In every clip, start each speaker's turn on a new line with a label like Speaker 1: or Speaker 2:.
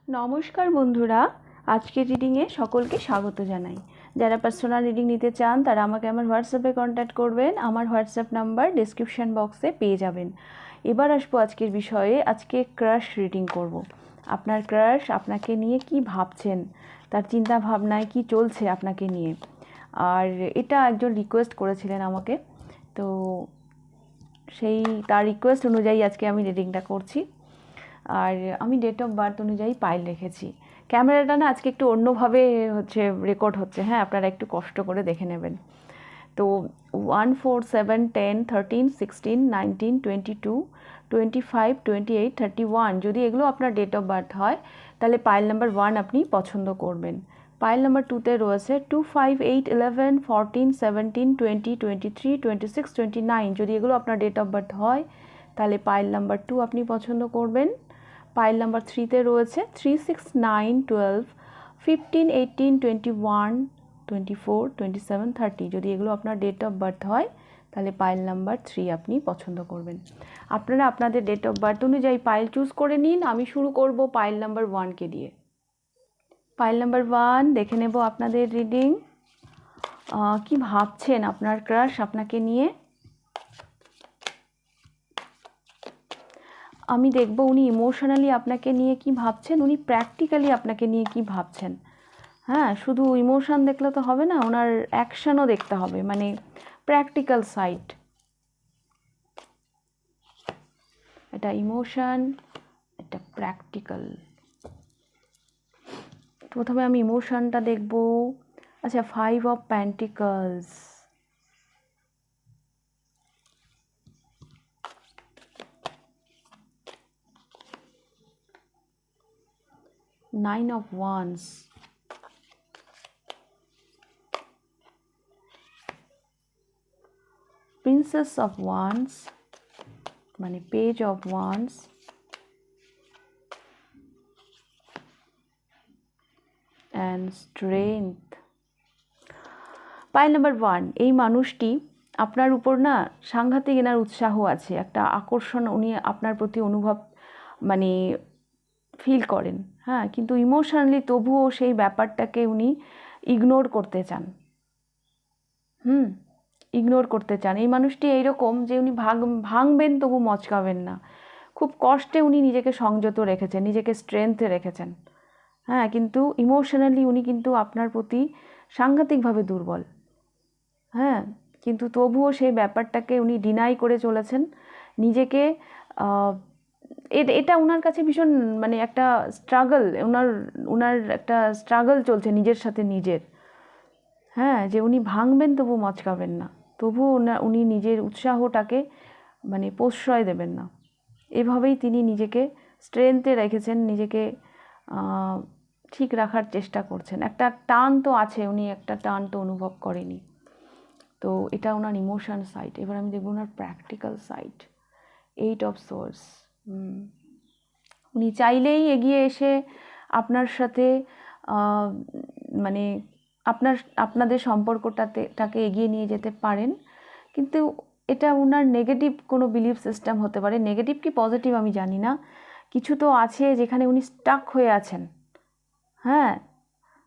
Speaker 1: নমস্কার বন্ধুরা, আজকের রিডিংয়ে সকলকে স্বাগত জানাই। যারা পার্সোনাল রিডিং নিতে চান তারা আমাকে আমার হোয়াটসঅ্যাপে কন্ট্যাক্ট করবেন। আমার হোয়াটসঅ্যাপ নাম্বার ডেসক্রিপশন বক্সে পেয়ে যাবেন। এবার আসবো আজকের বিষয়ে। আজকে ক্রাশ রিডিং করব। আপনার ক্রাশ আপনাকে নিয়ে কি ভাবছেন, তার চিন্তা ভাবনায় কি চলছে আপনাকে নিয়ে। আর এটা একজন রিকোয়েস্ট করেছিলেন আমাকে, তো সেই তার রিকোয়েস্ট অনুযায়ী আজকে আমি রিডিংটা করছি। আর আমি ডেট অফ বার্থ অনুযায়ী পাইল রেখেছি। ক্যামেরাটা না আজকে একটু অন্যভাবে রেকর্ড হচ্ছে, হ্যাঁ, আপনারা একটু কষ্ট করে দেখে নেবেন। তো 1, 4, 7, 10, 13, 16, 19, 22, 25, 28, 31 যদি এগুলো আপনার ডেট অফ বার্থ হয় তাহলে পাইল নাম্বার 1 আপনি পছন্দ করবেন। পাইল নাম্বার 2তে রয়েছে 2, 5, 8, 11, 14, 17, 20, 23, 26, 29 যদি এগুলো আপনার ডেট অফ বার্থ হয় তাহলে পাইল নাম্বার 2 আপনি পছন্দ করবেন। পাইল নাম্বার 3তে রয়েছে 3, 6, 9, 12, 15, 18, 21, 24, 27, 30 যদি এগুলো আপনার ডেট অফ বার্থ হয় তাহলে পাইল নাম্বার 3 আপনি পছন্দ করবেন। আপনারা আপনাদের ডেট অফ বার্থ অনুযায়ী পাইল চুজ করে নিন। আমি শুরু করব পাইল নাম্বার 1কে দিয়ে। পাইল নাম্বার 1 দেখে নেব আপনাদের রিডিং। কি ভাবছেন আপনার ক্রাশ আপনাকে নিয়ে। আমি দেখব উনি ইমোশনালি আপনাকে নিয়ে কি ভাবছেন, উনি প্র্যাকটিক্যালি আপনাকে নিয়ে কি ভাবছেন। হ্যাঁ, শুধু ইমোশন দেখলে তো হবে না, ওনার অ্যাকশনও দেখতে হবে, মানে প্র্যাকটিক্যাল সাইড। এটা ইমোশন, এটা প্র্যাকটিক্যাল। প্রথমে আমি ইমোশনটা দেখব। আচ্ছা, 5 of pentacles, Nine of Wands, Princess of Wands, মানে Page of Wands, and Strength. Pile number 1, এই মানুষটি আপনার উপর না সাংঘাতিক এনার উৎসাহ আছে, একটা আকর্ষণ উনি আপনার প্রতি অনুভব মানে ফিল করেন। হ্যাঁ, কিন্তু ইমোশনালি তবুও সেই ব্যাপারটাকে উনি ইগনোর করতে চান। ইগনোর করতে চান। এই মানুষটি এইরকম যে উনি ভাঙবেন তবু মচকাবেন না। খুব কষ্টে উনি নিজেকে সংযত রেখেছেন, নিজেকে স্ট্রেংথে রেখেছেন। হ্যাঁ, কিন্তু ইমোশনালি উনি কিন্তু আপনার প্রতি সাংঘাতিকভাবে দুর্বল। হ্যাঁ, কিন্তু তবুও সেই ব্যাপারটাকে উনি ডিনাই করে চলেছেন নিজেকে। এটা ওনার কাছে ভীষণ মানে একটা স্ট্রাগল, ওনার একটা স্ট্রাগল চলছে নিজের সাথে নিজের। হ্যাঁ, যে উনি ভাঙবেন তবু মচকাবেন না, তবু উনি নিজের উৎসাহটাকে মানে প্রশ্রয় দেবেন না। এভাবেই তিনি নিজেকে স্ট্রেংথে রেখেছেন, নিজেকে ঠিক রাখার চেষ্টা করছেন। একটা টান তো আছে, উনি একটা টান তো অনুভব করেনি। তো এটা ওনার ইমোশন সাইড। এবার আমি দেখব ওনার প্র্যাকটিক্যাল সাইড। 8 of swords. উনি চাইলেই এগিয়ে এসে আপনার সাথে মানে আপনাদের সম্পর্কটাকে এগিয়ে নিয়ে যেতে পারেন, কিন্তু এটা ওনার নেগেটিভ কোনো বিলিফ সিস্টেম হতে পারে। নেগেটিভ কি পজিটিভ আমি জানি না, কিছু তো আছে যেখানে উনি স্টাক হয়ে আছেন। হ্যাঁ,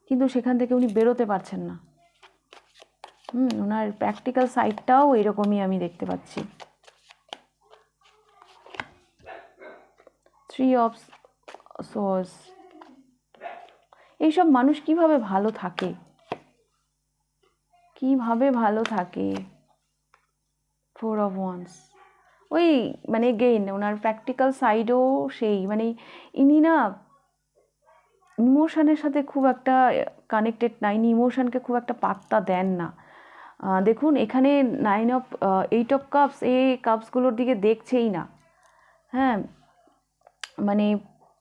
Speaker 1: কিন্তু সেখান থেকে উনি বেরোতে পারছেন না। ওনার প্র্যাকটিক্যাল সাইডটাও এরকমই আমি দেখতে পাচ্ছি। 3 অফ সোর্স। এইসব মানুষ কিভাবে ভালো থাকে, কিভাবে ভালো থাকে। 4 অফ ওয়ান্স। ওই মানে এগেইন ওনার প্র্যাকটিক্যাল সাইডও সেই মানে ইনি না ইমোশনের সাথে খুব একটা কানেক্টেড না, ইনি ইমোশনকে খুব একটা পাত্তা দেন না। দেখুন এখানে 8 অফ কাপস, এই কাপসগুলোর দিকে দেখছেই না। হ্যাঁ, মানে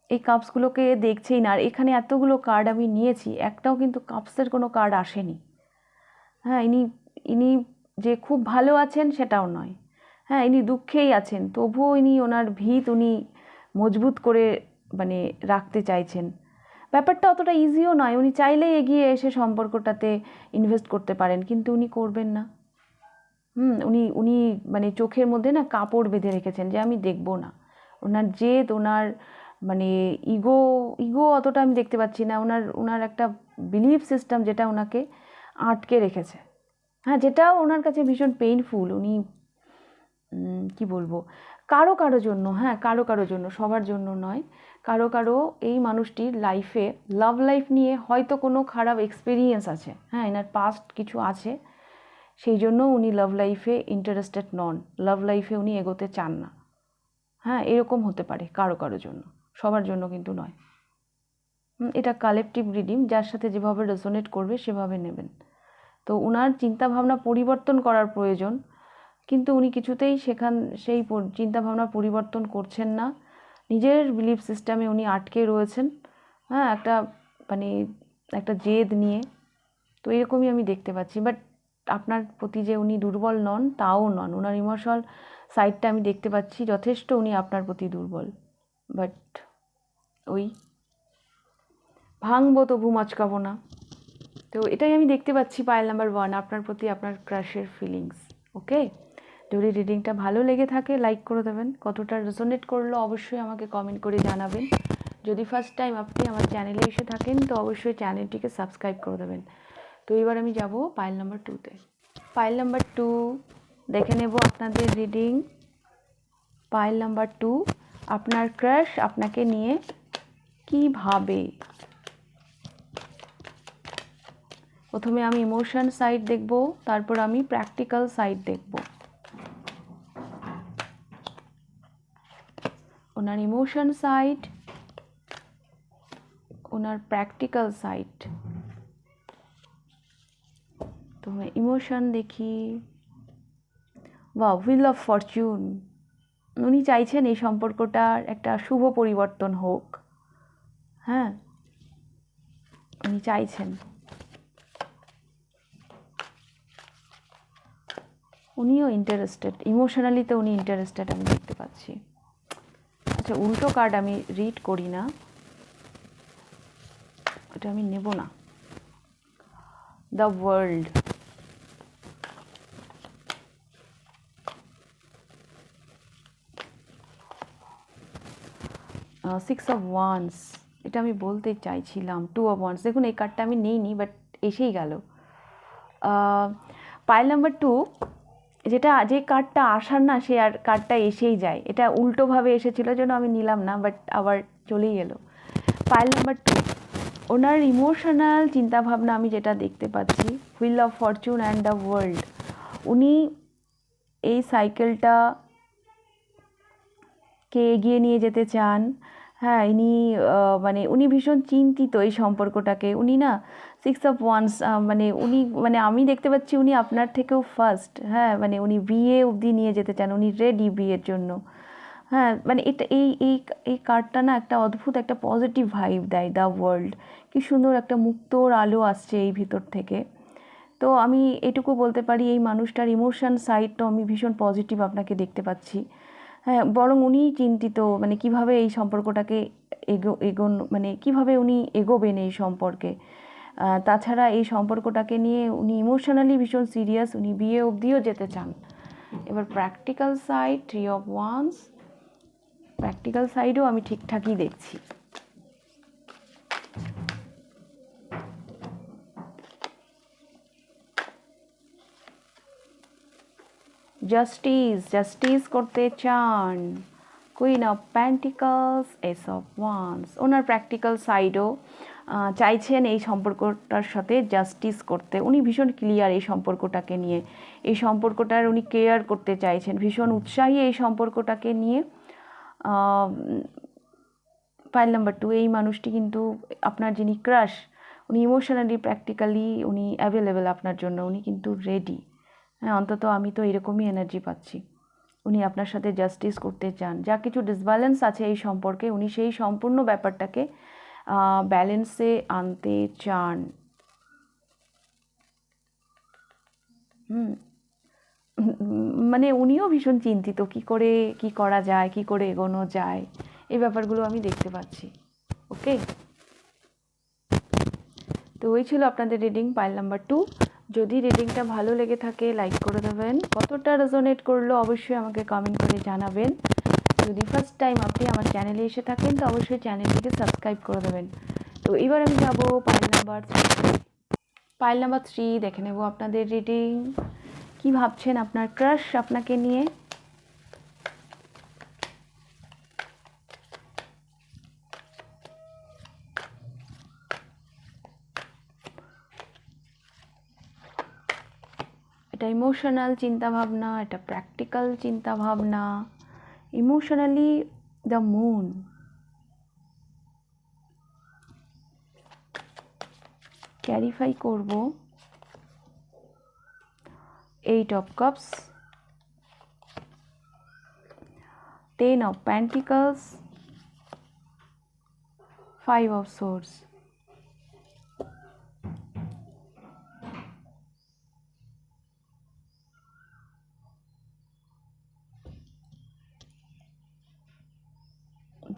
Speaker 1: এই কাপসগুলোকে দেখছেই না। আর এখানে এতগুলো কার্ড আমি নিয়েছি, একটাও কিন্তু কাপসের কোনো কার্ড আসেনি। হ্যাঁ, ইনি যে খুব ভালো আছেন সেটাও নয়। হ্যাঁ, ইনি দুঃখেই আছেন, তবুও ওনার ভিত উনি মজবুত করে মানে রাখতে চাইছেন। ব্যাপারটা অতটা ইজিও নয়। উনি চাইলেই এগিয়ে এসে সম্পর্কটাতে ইনভেস্ট করতে পারেন, কিন্তু উনি করবেন না। উনি মানে চোখের মধ্যে না কাপড় বেঁধে রেখেছেন যে আমি দেখব না। ওনার জেদ, ওনার মানে ইগো ইগো অতটা আমি দেখতে পাচ্ছি না, ওনার একটা বিলিফ সিস্টেম যেটা ওনাকে আটকে রেখেছে, হ্যাঁ, যেটাও ওনার কাছে ভীষণ পেইনফুল। উনি কি বলবো, কারো জন্য, হ্যাঁ কারো জন্য, সবার জন্য নয়, কারো এই মানুষটির লাইফে লাভ লাইফ নিয়ে হয়তো কোনো খারাপ এক্সপিরিয়েন্স আছে, হ্যাঁ এনার পাস্ট কিছু আছে, সেই জন্য উনি লাভ লাইফে ইন্টারেস্টেড নন, লাভ লাইফে উনি এগোতে চান না, হ্যাঁ এরকম হতে পারে কারো জন্য, সবার জন্য কিন্তু নয়। এটা কালেকটিভ রিডিং, যার সাথে যেভাবে রেজোনেট করবে সেভাবে নেবেন। তো ওনার চিন্তাভাবনা পরিবর্তন করার প্রয়োজন, কিন্তু উনি কিছুতেই সেই চিন্তাভাবনা পরিবর্তন করছেন না, নিজের বিলিফ সিস্টেমে উনি আটকে রয়েছেন, হ্যাঁ একটা জেদ নিয়ে। তো এরকমই আমি দেখতে পাচ্ছি। বাট আপনার প্রতি যে উনি দুর্বল নন তাও নন, ওনার ইমোশনাল সাইডটা আমি দেখতে পাচ্ছি যথেষ্ট উনি আপনার প্রতি দুর্বল, বাট ওই ভাঙবো তবু মচকাবো না। তো এটাই আমি দেখতে পাচ্ছি পাইল নাম্বার 1, আপনার প্রতি আপনার ক্রাশের ফিলিংস। ওকে, যদি রিডিংটা ভালো লেগে থাকে লাইক করে দেবেন, কতটা রেজোনেট করলো অবশ্যই আমাকে কমেন্ট করে জানাবেন। যদি ফার্স্ট টাইম আপনি আমার চ্যানেলে এসে থাকেন তো অবশ্যই চ্যানেলটিকে সাবস্ক্রাইব করে দেবেন। তো এবার আমি যাব পাইল নাম্বার 2তে। পাইল নাম্বার 2 দেখে নেব আপনাদের রিডিং। পাইল নাম্বার 2, আপনার ক্রাশ আপনাকে নিয়ে কি ভাবে। প্রথমে আমি ইমোশন সাইড দেখব, তারপর আমি প্র্যাকটিক্যাল সাইড দেখব। ওনার ইমোশন সাইড, ওনার প্র্যাকটিক্যাল সাইড। তো ইমোশন দেখি। হুইল অফ ফরচুন, উনি চাইছেন এই সম্পর্কটার একটা শুভ পরিবর্তন হোক, হ্যাঁ উনি চাইছেন, উনিও ইন্টারেস্টেড, ইমোশনালিতে উনি ইন্টারেস্টেড আমি দেখতে পাচ্ছি। আচ্ছা, উল্টো কার্ড আমি রিড করি না, এটা আমি নেব না। The world, six of wands, এটা আমি বলতে চাইছিলাম। 2 অফ ওয়ান্স, দেখুন এই কার্ডটা আমি নিইনি বাট এসেই গেল। পাইল নাম্বার 2, যে কার্ডটা আসার না সে আর কার্ডটা এসেই যায়, এটা উল্টোভাবে এসেছিল জন্য আমি নিলাম না, বাট আবার চলেই এলো। পাইল নাম্বার 2, ওনার ইমোশনাল চিন্তাভাবনা আমি যেটা দেখতে পাচ্ছি, wheel of Fortune and the world, উনি এই সাইকেলটাকে এগিয়ে নিয়ে যেতে চান, হ্যাঁ উনি ভীষণ চিন্তিত এই সম্পর্কটাকে। উনি না 6 অফ ওয়ান্স, উনি আমি দেখতে পাচ্ছি উনি আপনার থেকেও ফার্স্ট, হ্যাঁ উনি বিয়ে অবধি নিয়ে যেতে চান, উনি রেডি বিয়ের জন্য, হ্যাঁ এটা এই কার্ডটা না একটা অদ্ভুত একটা পজিটিভ ভাইব দেয়। দ্য ওয়ার্ল্ড, কি সুন্দর একটা মুক্তোর আলো আসছে এই ভিতর থেকে। তো আমি এটুকু বলতে পারি এই মানুষটার ইমোশন সাইডটা আমি ভীষণ পজিটিভ আপনাকে দেখতে পাচ্ছি, হ্যাঁ বরং উনি চিন্তিত কিভাবে এই সম্পর্কটাকে কিভাবে উনি এগোবেন এই সম্পর্কে। তাছাড়া এই সম্পর্কটাকে নিয়ে উনি ইমোশনালি ভীষণ সিরিয়াস, উনি বিয়ে অবধিও যেতে চান। এবার practical side, 3 of wands, practical সাইডও আমি ঠিকঠাকই দেখছি। জাস্টিস করতে চান, queen of pentacles, ace of wands, ওনার প্র্যাকটিক্যাল সাইডও চাইছেন এই সম্পর্কটার সাথে জাস্টিস করতে। উনি ভীষণ ক্লিয়ার এই সম্পর্কটাকে নিয়ে, এই সম্পর্কটার উনি কেয়ার করতে চাইছেন, ভীষণ উৎসাহী এই সম্পর্কটাকে নিয়ে। পাইল নাম্বার 2, এই মানুষটি কিন্তু আপনার যিনি ক্রাশ, উনি ইমোশনালি প্র্যাকটিক্যালি উনি অ্যাভেলেবেল আপনার জন্য, উনি কিন্তু রেডি, হ্যাঁ অন্তত আমি তো এরকমই এনার্জি পাচ্ছি। উনি আপনার সাথে জাস্টিস করতে চান, যা কিছু ডিসব্যালেন্স আছে এই সম্পর্কে উনি সেই সম্পূর্ণ ব্যাপারটাকে ব্যালেন্সে আনতে চান। উনিও ভীষণ চিন্তিত, কি করা যায়, কি করে এগোনো যায়, এই ব্যাপারগুলো আমি দেখতে পাচ্ছি। ওকে, তো ওই ছিল আপনাদের রিডিং পাইল নাম্বার 2। যদি রিডিংটা ভালো লেগে থাকে লাইক করে দেবেন, কতটা রেজোনেট করলো অবশ্যই আমাকে কমেন্ট করে জানাবেন। যদি ফার্স্ট টাইম আপনি আমার চ্যানেলে এসে থাকেন তো অবশ্যই চ্যানেলটিকে সাবস্ক্রাইব করে দেবেন। তো এবার আমি যাব পাইল নাম্বার 3 দেখে নেব আপনাদের রিডিং। কি ভাবছেন আপনার ক্রাশ আপনাকে নিয়ে? এটা ইমোশনাল চিন্তাভাবনা, এটা প্র্যাকটিক্যাল চিন্তাভাবনা। ইমোশনালি দ্য মুন, ক্যারিফাই করব 8 of cups, 10 of pentacles, 5 of swords.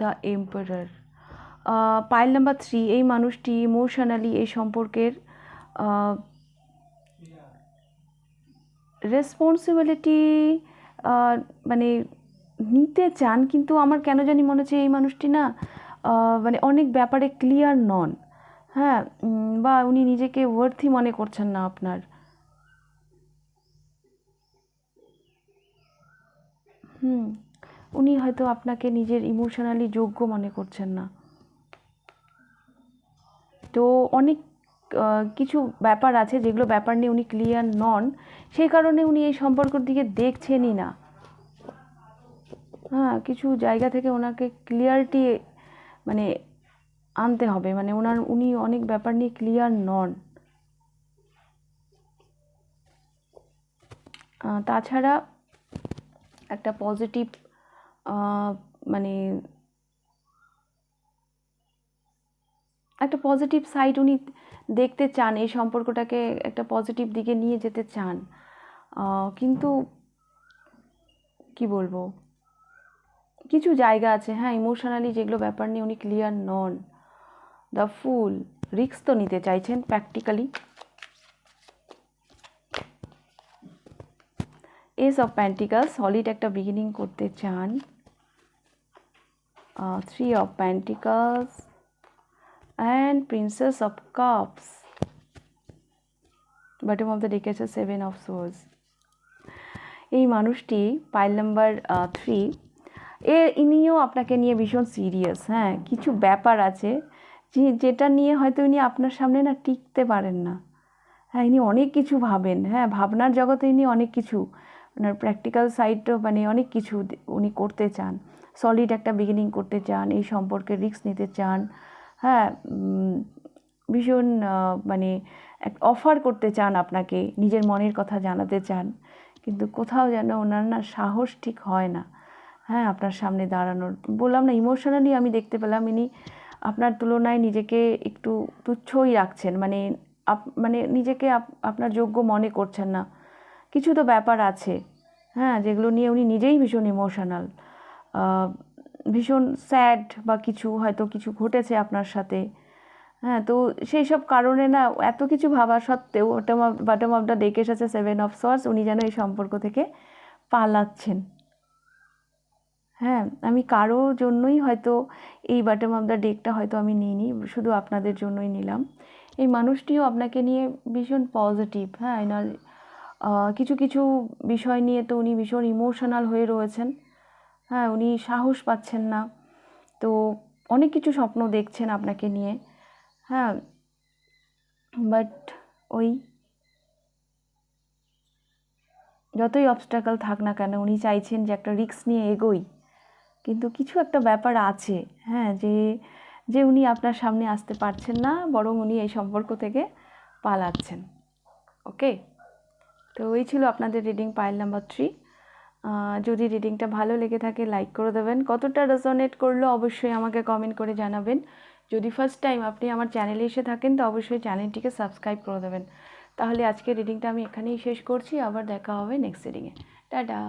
Speaker 1: The emperor. Pile number 3, এই মানুষটি ইমোশনালি এই সম্পর্কের রেসপন্সিবিলিটি মানে নিতে চান, কিন্তু আমার কেন জানি মনে হচ্ছে এই মানুষটি না মানে অনেক ব্যাপারে ক্লিয়ার নন। হ্যাঁ, বা উনি নিজেকে ওয়ার্থি মনে করছেন না আপনার। উনি হয়তো আপনাকে নিজের ইমোশনালি যোগ্য মনে করছেন না। তো অনেক কিছু ব্যাপার আছে যেগুলো ব্যাপার নিয়ে উনি ক্লিয়ার নন, সেই কারণে উনি এই সম্পর্কের দিকে দেখছেনই না। হ্যাঁ, কিছু জায়গা থেকে ওনাকে ক্লিয়ারিটি মানে আনতে হবে, মানে উনি অনেক ব্যাপার নিয়ে ক্লিয়ার নন। তাছাড়া একটা পজিটিভ মানে একটা পজিটিভ সাইড উনি দেখতে চান, এই সম্পর্কটাকে একটা পজিটিভ দিকে নিয়ে যেতে চান, কিন্তু কি বলবো, কিছু জায়গা আছে হ্যাঁ ইমোশনালি যেগুলো ব্যাপার নিয়ে উনি clear non. The full, risk তো নিতে চাইছেন practically. S of pentacles, solid একটা বিগিনিং করতে চান। 3 of pentacles and princess of cups, bottom of the deck আছে 7 of swords. এই মানুষটি পাইল নাম্বার 3 ইনিও আপনাকে নিয়ে ভীষণ সিরিয়াস। হ্যাঁ, কিছু ব্যাপার আছে যেটা নিয়ে হয়তো ইনি আপনার সামনে না টিকতে পারেন না। হ্যাঁ, ইনি অনেক কিছু ভাবেন। হ্যাঁ, ভাবনার জগতে ইনি অনেক কিছু, ওনার প্র্যাকটিক্যাল সাইডও মানে অনেক কিছু উনি করতে চান। সলিড একটা বিগিনিং করতে চান, এই সম্পর্কে রিস্ক নিতে চান। হ্যাঁ, ভীষণ মানে এক অফার করতে চান আপনাকে, নিজের মনের কথা জানাতে চান, কিন্তু কোথাও যেন ওনার না সাহস ঠিক হয় না। হ্যাঁ, আপনার সামনে দাঁড়ানোর, বললাম না ইমোশনালি আমি দেখতে পেলাম ইনি আপনার তুলনায় নিজেকে একটু তুচ্ছই রাখছেন, মানে নিজেকে আপনার যোগ্য মনে করছেন না। কিছু তো ব্যাপার আছে হ্যাঁ যেগুলো নিয়ে উনি নিজেই ভীষণ ইমোশনাল, ভীষণ স্যাড, বা কিছু হয়তো কিছু ঘটেছে আপনার সাথে। হ্যাঁ, তো সেই সব কারণে না এত কিছু ভাবা সত্ত্বেও বটম অফ দ্য ডেক এসেছে 7 of swords, উনি যেন এই সম্পর্ক থেকে পালাচ্ছেন। হ্যাঁ, আমি কারো জন্যই হয়তো এই বটম অফ দ্য ডেকটা হয়তো আমি নিইনি, শুধু আপনাদের জন্যই নিলাম। এই মানুষটিও আপনাকে নিয়ে ভীষণ পজিটিভ। হ্যাঁ, এনার কিছু কিছু বিষয় নিয়ে তো উনি ভীষণ ইমোশনাল হয়ে রয়েছেন। হ্যাঁ, উনি সাহস পাচ্ছেন না, তো অনেক কিছু স্বপ্ন দেখছেন আপনাকে নিয়ে। হ্যাঁ, বাট ওই যতই অবস্ট্যাকল থাক না কেন উনি চাইছেন যে একটা রিস্ক নিয়ে এগোই, কিন্তু কিছু একটা ব্যাপার আছে হ্যাঁ যে উনি আপনার সামনে আসতে পারছেন না, বরং উনি এই সম্পর্ক থেকে পালাচ্ছেন। ওকে, তো এই ছিল আপনাদের রিডিং পাইল নাম্বার 3। যদি রিডিংটা ভালো লেগে থাকে লাইক করে দেবেন, কতটা রেজোনেট করলো অবশ্যই আমাকে কমেন্ট করে জানাবেন। যদি ফার্স্ট টাইম আপনি আমার চ্যানেলে এসে থাকেন তো অবশ্যই চ্যানেলটিকে সাবস্ক্রাইব করে দেবেন। তাহলে আজকে রিডিংটা আমি এখানেই শেষ করছি, আবার দেখা হবে নেক্সট রিডিংয়ে। টাটা।